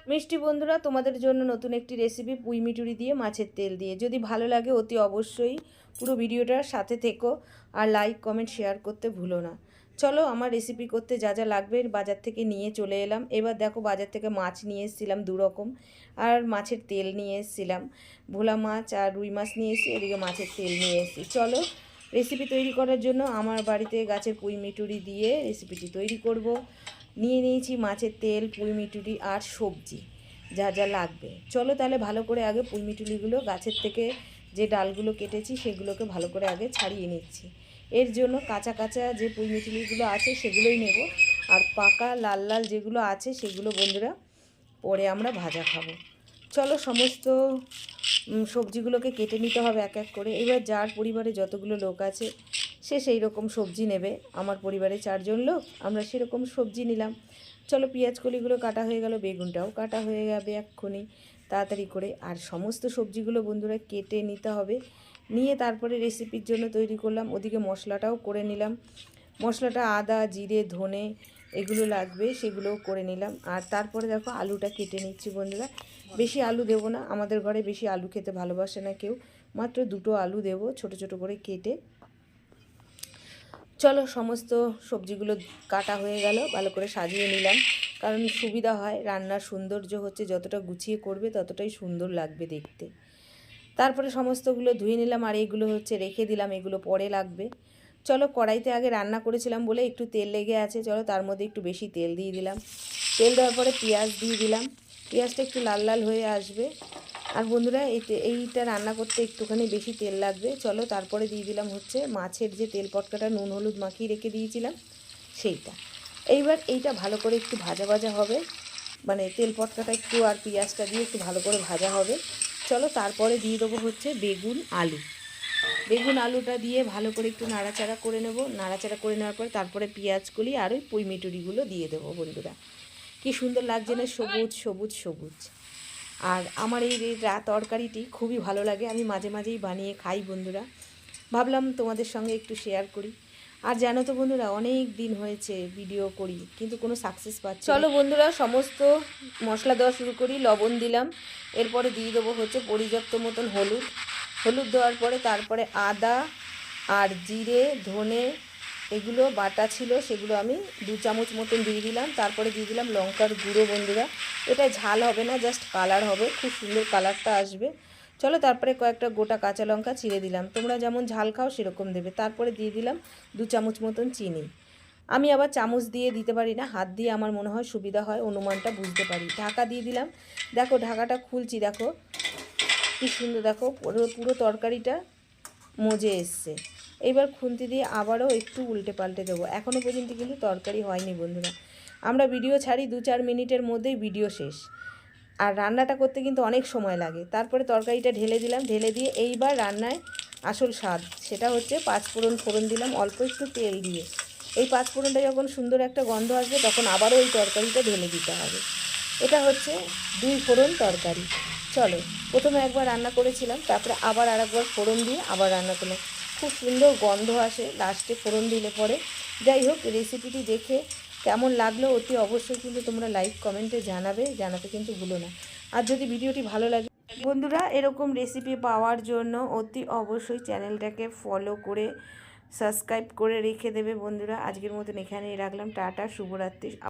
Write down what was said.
মিষ্টি বন্ধুরা, তোমাদের জন্য নতুন একটি রেসিপি পুঁই মিটুরি দিয়ে মাছের তেল দিয়ে। যদি ভালো লাগে অতি অবশ্যই পুরো ভিডিওটার সাথে থেকো আর লাইক কমেন্ট শেয়ার করতে ভুলো না। চলো, আমার রেসিপি করতে যা যা লাগবে বাজার থেকে নিয়ে চলে এলাম। এবার দেখো, বাজার থেকে মাছ নিয়ে এসেছিলাম 2 রকম, আর মাছের তেল নিয়ে এসেছিলাম। ভোলা মাছ আর রুই মাছ নিয়ে এসেছি, এদিকে মাছের তেল নিয়ে এসেছি। চলো, রেসিপি তৈরি করার জন্য আমার বাড়িতে গাছের পুঁই মিটুরি দিয়ে রেসিপিটি তৈরি করব। নিয়ে নিয়েছি মাছের তেল, পুঁই মিটুরি আর সবজি যা যা লাগবে। চলো তাহলে ভালো করে আগে পুঁই মিটুরিগুলো গাছের থেকে যে ডালগুলো কেটেছি সেগুলোকে ভালো করে আগে ছাড়িয়ে নিচ্ছি। এর জন্য কাঁচা কাঁচা যে পুঁই মিটুরিগুলো আছে সেগুলোই নেব, আর পাকা লাল লাল যেগুলো আছে সেগুলো বন্ধুরা পরে আমরা ভাজা খাবো। চলো, সমস্ত সবজিগুলোকে কেটে নিতে হবে এক এক করে। এবার যার পরিবারে যতগুলো লোক আছে সে সেই রকম সবজি নেবে। আমার পরিবারে 4 জন লোক, আমরা সেরকম সবজি নিলাম। চলো, পেঁয়াজ কলিগুলো কাটা হয়ে গেল, বেগুনটাও কাটা হয়ে যাবে এক্ষুনি তাড়াতাড়ি করে। আর সমস্ত সবজিগুলো বন্ধুরা কেটে নিতে হবে, নিয়ে তারপরে রেসিপির জন্য তৈরি করলাম। ওদিকে মশলাটাও করে নিলাম। মশলাটা আদা, জিরে, ধনে এগুলো লাগবে, সেগুলোও করে নিলাম। আর তারপরে দেখো আলুটা কেটে নিচ্ছি বন্ধুরা। বেশি আলু দেবো না, আমাদের ঘরে বেশি আলু খেতে ভালোবাসে না কেউ, মাত্র 2টো আলু দেবো ছোট ছোট করে কেটে। চলো, সমস্ত সবজিগুলো কাটা হয়ে গেল, ভালো করে সাজিয়ে নিলাম, কারণ সুবিধা হয়। রান্নার সৌন্দর্য হচ্ছে যতটা গুছিয়ে করবে ততটাই সুন্দর লাগবে দেখতে। তারপরে সমস্তগুলো ধুয়ে নিলাম, আর এইগুলো হচ্ছে রেখে দিলাম, এগুলো পরে লাগবে। চলো, কড়াইতে আগে রান্না করেছিলাম বলে একটু তেল লেগে আছে, চলো তার মধ্যে একটু বেশি তেল দিয়ে দিলাম। তেল দেওয়ার পরে পেঁয়াজ দিয়ে দিলাম। পেঁয়াজটা একটু লাল লাল হয়ে আসবে। আর বন্ধুরা, এইটা রান্না করতে একটুখানি বেশি তেল লাগবে। চলো, তারপরে দিয়ে দিলাম হচ্ছে মাছের যে তেল পটকাটা নুন হলুদ মাখিয়ে রেখে দিয়েছিলাম সেইটা। এইবার এইটা ভালো করে একটু ভাজা ভাজা হবে, মানে তেল পটকাটা একটু আর পেঁয়াজটা দিয়ে একটু ভালো করে ভাজা হবে। চলো, তারপরে দিয়ে দেবো হচ্ছে বেগুন আলু। বেগুন আলুটা দিয়ে ভালো করে একটু নাড়াচাড়া করে নেব। নাড়াচাড়া করে নেওয়ার পরে তারপরে পেঁয়াজগুলি আর ওই পুঁই মিটুরিগুলো দিয়ে দেবো বন্ধুরা। কি সুন্দর লাগছে না, সবুজ সবুজ সবুজ। আর আমার এই তরকারিটি খুবই ভালো লাগে, আমি মাঝে মাঝেই বানিয়ে খাই বন্ধুরা। ভাবলাম তোমাদের সঙ্গে একটু শেয়ার করি। আর জানো তো বন্ধুরা, অনেক দিন হয়েছে ভিডিও করি কিন্তু কোনো সাকসেস পাচ্ছি। চলো বন্ধুরা, সমস্ত মশলা দেওয়া শুরু করি। লবণ দিলাম, এরপরে দিয়ে দেবো হচ্ছে পর্যাপ্ত মতন হলুদ। হলুদ দেওয়ার পরে তারপরে আদা আর জিরে, ধনে এগুলো বাটা ছিল, সেগুলো আমি 2 চামচ মতন দিয়ে দিলাম। তারপরে দিয়ে দিলাম লঙ্কার গুঁড়ো বন্ধুরা। এটা ঝাল হবে না, জাস্ট কালার হবে, খুব সুন্দর কালারটা আসবে। চলো, তারপরে কয়েকটা গোটা কাঁচা লঙ্কা চিড়ে দিলাম, তোমরা যেমন ঝাল খাও সেরকম দেবে। তারপরে দিয়ে দিলাম 2 চামচ মতন চিনি। আমি আবার চামচ দিয়ে দিতে পারি না, হাত দিয়ে আমার মনে হয় সুবিধা হয়, অনুমানটা বুঝতে পারি। ঢাকা দিয়ে দিলাম। দেখো ঢাকাটা খুলছি, দেখো কি সুন্দর, দেখো পুরো পুরো তরকারিটা মজে এসছে। এইবার খুন্তি দিয়ে আবারও একটু উল্টে পাল্টে দেবো। এখনও পর্যন্ত কিন্তু তরকারি হয়নি বন্ধুরা। আমরা ভিডিও ছাড়ি 2-4 মিনিটের মধ্যেই ভিডিও শেষ, আর রান্নাটা করতে কিন্তু অনেক সময় লাগে। তারপরে তরকারিটা ঢেলে দিলাম, ঢেলে দিয়ে এইবার রান্নায় আসল স্বাদ, সেটা হচ্ছে 5 ফোড়ন দিলাম অল্প একটু তেল দিয়ে। এই 5 ফোড়নটা যখন সুন্দর একটা গন্ধ আসবে তখন আবারও ওই তরকারিটা ঢেলে দিতে হবে। এটা হচ্ছে 2 ফোড়ন তরকারি। চলো, প্রথমে একবার রান্না করেছিলাম, তারপরে আবার আরেকবার ফোড়ন দিয়ে আবার রান্না করলাম, খুব সুন্দর গন্ধ আসে লাস্টে ফোড়ন দিলে পরে। যাই হোক, রেসিপিটি দেখে কেমন লাগলো অতি অবশ্যই কিন্তু তোমরা লাইক কমেন্টে জানাতে কিন্তু ভুলো না। আর যদি ভিডিওটি ভালো লাগে বন্ধুরা, এরকম রেসিপি পাওয়ার জন্য অতি অবশ্যই চ্যানেলটাকে ফলো করে সাবস্ক্রাইব করে রেখে দেবে বন্ধুরা। আজকের মতন এখানেই রাখলাম, টাটা, শুভরাত্রি।